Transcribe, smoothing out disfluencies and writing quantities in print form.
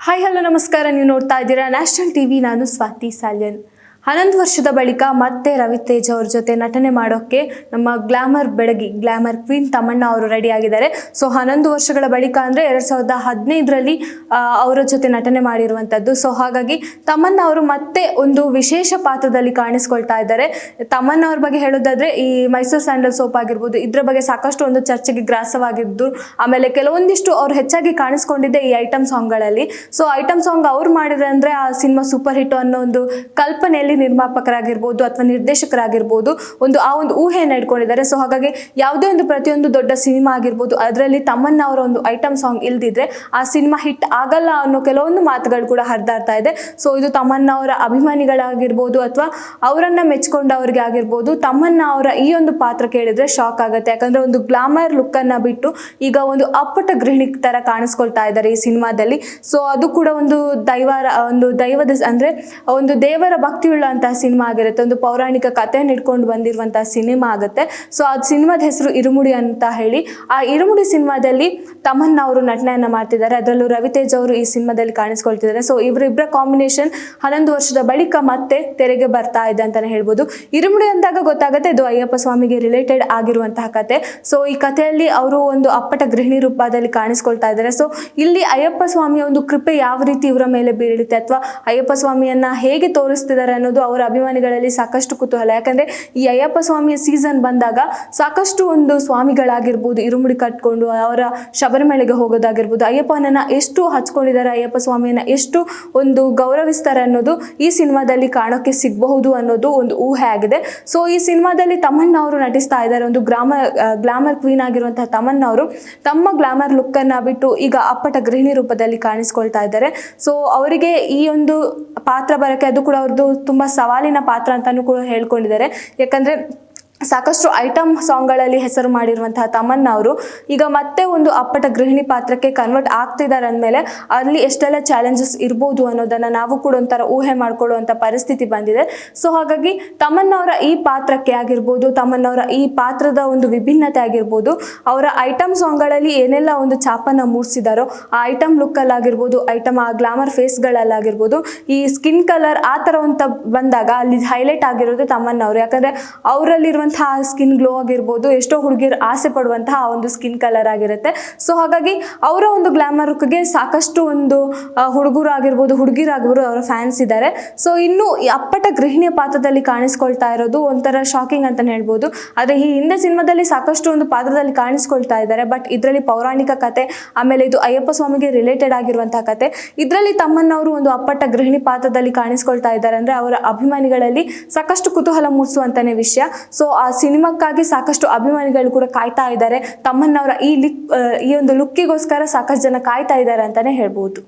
Hi hello ನಮಸ್ಕಾರ. ನೀವು ನೋಡ್ತಾ ಇದ್ದೀರಾ ನ್ಯಾಷನಲ್ ಟಿವಿ. ನಾನು ಸ್ವಾತಿ ಸಾಲ್ಯನ್. 11 ವರ್ಷದ ಬಳಿಕ ಮತ್ತೆ ರವಿತೇಜ ಅವ್ರ ಜೊತೆ ನಟನೆ ಮಾಡೋಕ್ಕೆ ನಮ್ಮ ಗ್ಲಾಮರ್ ಬೆಡಗಿ, ಗ್ಲಾಮರ್ ಕ್ವೀನ್ ತಮನ್ನಾ ಅವರು ರೆಡಿ ಆಗಿದ್ದಾರೆ. ಸೊ 11 ವರ್ಷಗಳ ಬಳಿಕ ಅಂದರೆ 2015ರಲ್ಲಿ ಅವರ ಜೊತೆ ನಟನೆ ಮಾಡಿರುವಂಥದ್ದು. ಸೊ ಹಾಗಾಗಿ ತಮನ್ನಾ ಅವರು ಮತ್ತೆ ಒಂದು ವಿಶೇಷ ಪಾತ್ರದಲ್ಲಿ ಕಾಣಿಸ್ಕೊಳ್ತಾ ಇದ್ದಾರೆ. ತಮನ್ನಾ ಅವ್ರ ಬಗ್ಗೆ ಹೇಳೋದಾದ್ರೆ, ಈ ಮೈಸೂರು ಸ್ಯಾಂಡಲ್ ಸೋಪ್ ಆಗಿರ್ಬೋದು, ಇದ್ರ ಬಗ್ಗೆ ಸಾಕಷ್ಟು ಒಂದು ಚರ್ಚೆಗೆ ಗ್ರಾಸವಾಗಿದ್ದು, ಆಮೇಲೆ ಕೆಲವೊಂದಿಷ್ಟು ಅವ್ರು ಹೆಚ್ಚಾಗಿ ಕಾಣಿಸ್ಕೊಂಡಿದ್ದೆ ಈ ಐಟಮ್ ಸಾಂಗ್ಗಳಲ್ಲಿ. ಸೊ ಐಟಮ್ ಸಾಂಗ್ ಅವ್ರು ಮಾಡಿದ್ರೆ ಅಂದ್ರೆ ಆ ಸಿನಿಮಾ ಸೂಪರ್ ಹಿಟ್ ಅನ್ನೋ ಒಂದು ಕಲ್ಪನೆಯಲ್ಲಿ ನಿರ್ಮಾಪಕರಾಗಿರ್ಬೋದು ಅಥವಾ ನಿರ್ದೇಶಕರಾಗಿರ್ಬೋದು ಆ ಒಂದು ಊಹೆಯನ್ನು ಇಟ್ಕೊಂಡಿದ್ದಾರೆ. ಸೊ ಹಾಗಾಗಿ ಯಾವುದೇ ಒಂದು ಪ್ರತಿಯೊಂದು ದೊಡ್ಡ ಸಿನಿಮಾ ಆಗಿರ್ಬೋದು, ಅದರಲ್ಲಿ ತಮನ್ನಾ ಅವರ ಒಂದು ಐಟಮ್ ಸಾಂಗ್ ಇಲ್ದಿದ್ರೆ ಆ ಸಿನಿಮಾ ಹಿಟ್ ಆಗಲ್ಲ ಅನ್ನೋ ಕೆಲವೊಂದು ಮಾತುಗಳು ಕೂಡ ಹರಿದಾಡ್ತಾ ಇದೆ. ಸೊ ಇದು ತಮನ್ನಾ ಅವರ ಅಭಿಮಾನಿಗಳಾಗಿರ್ಬೋದು ಅಥವಾ ಅವರನ್ನ ಮೆಚ್ಕೊಂಡವ್ರಿಗೆ ಆಗಿರ್ಬೋದು, ತಮನ್ನಾ ಅವರ ಈ ಒಂದು ಪಾತ್ರ ಕೇಳಿದ್ರೆ ಶಾಕ್ ಆಗುತ್ತೆ. ಯಾಕಂದ್ರೆ ಒಂದು ಗ್ಲಾಮರ್ ಲುಕ್ ಅನ್ನ ಬಿಟ್ಟು ಈಗ ಒಂದು ಅಪ್ಪಟ ಗೃಹಿಣಿ ತರ ಕಾಣಿಸ್ಕೊಳ್ತಾ ಇದ್ದಾರೆ ಈ ಸಿನಿಮಾದಲ್ಲಿ. ಸೊ ಅದು ಕೂಡ ಒಂದು ದೈವದ ಅಂದ್ರೆ ಒಂದು ದೇವರ ಭಕ್ತಿಯುಳ್ಳ ಅಂತಹ ಸಿನಿಮಾ ಆಗಿರುತ್ತೆ. ಒಂದು ಪೌರಾಣಿಕ ಕಥೆಯನ್ನು ಇಟ್ಕೊಂಡು ಬಂದಿರುವಂತಹ ಸಿನಿಮಾ ಆಗುತ್ತೆ. ಸೊ ಆ ಸಿನಿಮಾದ ಹೆಸರು ಇರುಮುಡಿ ಅಂತ ಹೇಳಿ. ಆ ಇರುಮುಡಿ ಸಿನಿಮಾದಲ್ಲಿ ತಮನ್ನಾ ಅವರು ನಟನೆಯನ್ನ ಮಾಡ್ತಿದ್ದಾರೆ. ಅದರಲ್ಲೂ ರವಿತೇಜ ಅವರು ಈ ಸಿನಿಮಾದಲ್ಲಿ ಕಾಣಿಸ್ಕೊಳ್ತಿದ್ದಾರೆ. ಸೊ ಇವರಿಬ್ಬರ ಕಾಂಬಿನೇಷನ್ 11 ವರ್ಷದ ಬಳಿಕ ಮತ್ತೆ ತೆರೆಗೆ ಬರ್ತಾ ಇದೆ ಅಂತಾನೆ ಹೇಳ್ಬೋದು. ಇರುಮುಡಿ ಅಂದಾಗ ಗೊತ್ತಾಗುತ್ತೆ ಇದು ಅಯ್ಯಪ್ಪ ಸ್ವಾಮಿಗೆ ರಿಲೇಟೆಡ್ ಆಗಿರುವಂತಹ ಕತೆ. ಸೊ ಈ ಕಥೆಯಲ್ಲಿ ಅವರು ಒಂದು ಅಪ್ಪಟ ಗೃಹಿಣಿ ರೂಪದಲ್ಲಿ ಕಾಣಿಸ್ಕೊಳ್ತಾ ಇದ್ದಾರೆ. ಸೊ ಇಲ್ಲಿ ಅಯ್ಯಪ್ಪ ಸ್ವಾಮಿಯ ಒಂದು ಕೃಪೆ ಯಾವ ರೀತಿ ಇವರ ಮೇಲೆ ಬೀಳುತ್ತೆ ಅಥವಾ ಅಯ್ಯಪ್ಪ ಸ್ವಾಮಿಯನ್ನ ಹೇಗೆ ತೋರಿಸ್ತಿದ್ದಾರೆ ಅನ್ನೋದು ಅವರ ಅಭಿಮಾನಿಗಳಲ್ಲಿ ಸಾಕಷ್ಟು ಕುತೂಹಲ. ಯಾಕಂದ್ರೆ ಈ ಅಯ್ಯಪ್ಪ ಸ್ವಾಮಿಯ ಸೀಸನ್ ಬಂದಾಗ ಸಾಕಷ್ಟು ಒಂದು ಸ್ವಾಮಿಗಳಾಗಿರ್ಬೋದು ಇರುಮುಡಿ ಕಟ್ಕೊಂಡು ಅವರ ಶಬರಿಮಲೆಗೆ ಹೋಗೋದಾಗಿರ್ಬೋದು, ಅಯ್ಯಪ್ಪನನ್ನ ಎಷ್ಟು ಹಚ್ಕೊಂಡಿದ್ದಾರೆ, ಅಯ್ಯಪ್ಪ ಸ್ವಾಮಿಯನ್ನ ಎಷ್ಟು ಒಂದು ಗೌರವಿಸ್ತಾರೆ ಅನ್ನೋದು ಈ ಸಿನಿಮಾದಲ್ಲಿ ಕಾಣೋಕೆ ಸಿಗಬಹುದು ಅನ್ನೋದು ಒಂದು ಊಹೆ ಆಗಿದೆ. ಸೊ ಈ ಸಿನಿಮಾದಲ್ಲಿ ತಮನ್ನಾ ಅವರು ನಟಿಸ್ತಾ ಇದ್ದಾರೆ. ಒಂದು ಗ್ಲಾಮರ್ ಕ್ವೀನ್ ಆಗಿರುವಂತಹ ತಮನ್ನಾ ಅವರು ತಮ್ಮ ಗ್ಲಾಮರ್ ಲುಕ್ ಅನ್ನ ಬಿಟ್ಟು ಈಗ ಅಪ್ಪಟ ಗೃಹಿಣಿ ರೂಪದಲ್ಲಿ ಕಾಣಿಸ್ಕೊಳ್ತಾ ಇದ್ದಾರೆ. ಸೊ ಅವರಿಗೆ ಈ ಒಂದು ಪಾತ್ರ ಬರಕ್ಕೆ ಅದು ಕೂಡ ಅವ್ರದ್ದು ತುಂಬಾ ಸವಾಲಿನ ಪಾತ್ರ ಅಂತಾನೂ ಕೂಡ ಹೇಳ್ಕೊಂಡಿದ್ದಾರೆ. ಯಾಕಂದ್ರೆ ಸಾಕಷ್ಟು ಐಟಮ್ ಸಾಂಗ್ಗಳಲ್ಲಿ ಹೆಸರು ಮಾಡಿರುವಂತಹ ತಮನ್ನಾ ಅವರು ಈಗ ಮತ್ತೆ ಒಂದು ಅಪ್ಪಟ ಗೃಹಿಣಿ ಪಾತ್ರಕ್ಕೆ ಕನ್ವರ್ಟ್ ಆಗ್ತಿದ್ದಾರೆ ಅಂದಮೇಲೆ ಅಲ್ಲಿ ಎಷ್ಟೆಲ್ಲ ಚಾಲೆಂಜಸ್ ಇರ್ಬೋದು ಅನ್ನೋದನ್ನ ನಾವು ಕೂಡ ಒಂಥರ ಊಹೆ ಮಾಡ್ಕೊಳ್ಳುವಂಥ ಪರಿಸ್ಥಿತಿ ಬಂದಿದೆ. ಸೊ ಹಾಗಾಗಿ ತಮನ್ನಾ ಅವರ ಈ ಪಾತ್ರಕ್ಕೆ ಆಗಿರ್ಬೋದು, ತಮನ್ನಾ ಅವರ ಈ ಪಾತ್ರದ ಒಂದು ವಿಭಿನ್ನತೆ ಆಗಿರ್ಬೋದು, ಅವರ ಐಟಮ್ ಸಾಂಗ್ಗಳಲ್ಲಿ ಏನೆಲ್ಲ ಒಂದು ಛಾಪನ್ನ ಮೂಡಿಸಿದಾರೋ ಆ ಐಟಮ್ ಲುಕ್ಕಲ್ಲಿ ಆಗಿರ್ಬೋದು, ಐಟಮ್ ಆ ಗ್ಲಾಮರ್ ಫೇಸ್ಗಳಲ್ಲಾಗಿರ್ಬೋದು, ಈ ಸ್ಕಿನ್ ಕಲರ್ ಆ ಥರ ಅಂತ ಬಂದಾಗ ಅಲ್ಲಿ ಹೈಲೈಟ್ ಆಗಿರೋದು ತಮನ್ನಾ ಅವರು. ಯಾಕಂದ್ರೆ ಅವರಲ್ಲಿರುವಂತಹ ಸ್ಕಿನ್ ಗ್ಲೋ ಆಗಿರ್ಬೋದು, ಎಷ್ಟೋ ಹುಡುಗಿಯರು ಆಸೆ ಪಡುವಂತಹ ಒಂದು ಸ್ಕಿನ್ ಕಲರ್ ಆಗಿರುತ್ತೆ. ಸೊ ಹಾಗಾಗಿ ಅವರ ಒಂದು ಗ್ಲಾಮರ್ ಲುಕ್ಗೆ ಸಾಕಷ್ಟು ಒಂದು ಹುಡುಗರು ಆಗಿರ್ಬೋದು, ಹುಡುಗಿರಾಗಿರ್ಬೋದು ಅವರ ಫ್ಯಾನ್ಸ್ ಇದ್ದಾರೆ. ಸೊ ಇನ್ನು ಈ ಅಪ್ಪಟ ಗೃಹಿಣಿಯ ಪಾತ್ರದಲ್ಲಿ ಕಾಣಿಸ್ಕೊಳ್ತಾ ಇರೋದು ಒಂಥರ ಶಾಕಿಂಗ್ ಅಂತಾನೆ ಹೇಳ್ಬೋದು. ಆದರೆ ಈ ಹಿಂದೆ ಸಿನಿಮಾದಲ್ಲಿ ಸಾಕಷ್ಟು ಒಂದು ಪಾತ್ರದಲ್ಲಿ ಕಾಣಿಸ್ಕೊಳ್ತಾ ಇದ್ದಾರೆ. ಬಟ್ ಇದರಲ್ಲಿ ಪೌರಾಣಿಕ ಕತೆ, ಆಮೇಲೆ ಇದು ಅಯ್ಯಪ್ಪ ಸ್ವಾಮಿಗೆ ರಿಲೇಟೆಡ್ ಆಗಿರುವಂತಹ ಕತೆ. ಇದರಲ್ಲಿ ತಮ್ಮನ್ನ ಅವರು ಒಂದು ಅಪ್ಪಟ ಗೃಹಿಣಿ ಪಾತ್ರದಲ್ಲಿ ಕಾಣಿಸ್ಕೊಳ್ತಾ ಇದ್ದಾರೆ ಅಂದ್ರೆ ಅವರ ಅಭಿಮಾನಿಗಳಲ್ಲಿ ಸಾಕಷ್ಟು ಕುತೂಹಲ ಮೂಡಿಸುವಂತಾನೆ ವಿಷಯ. ಸೊ ಆ ಸಿನಿಮಾಕ್ಕಾಗಿ ಸಾಕಷ್ಟು ಅಭಿಮಾನಿಗಳು ಕೂಡ ಕಾಯ್ತಾ ಇದ್ದಾರೆ. ತಮ್ಮನ್ನ ಅವರ ಈ ಒಂದು ಲುಕ್ಕಿಗೋಸ್ಕರ ಸಾಕಷ್ಟು ಜನ ಕಾಯ್ತಾ ಇದ್ದಾರೆ ಅಂತಾನೆ ಹೇಳ್ಬೋದು.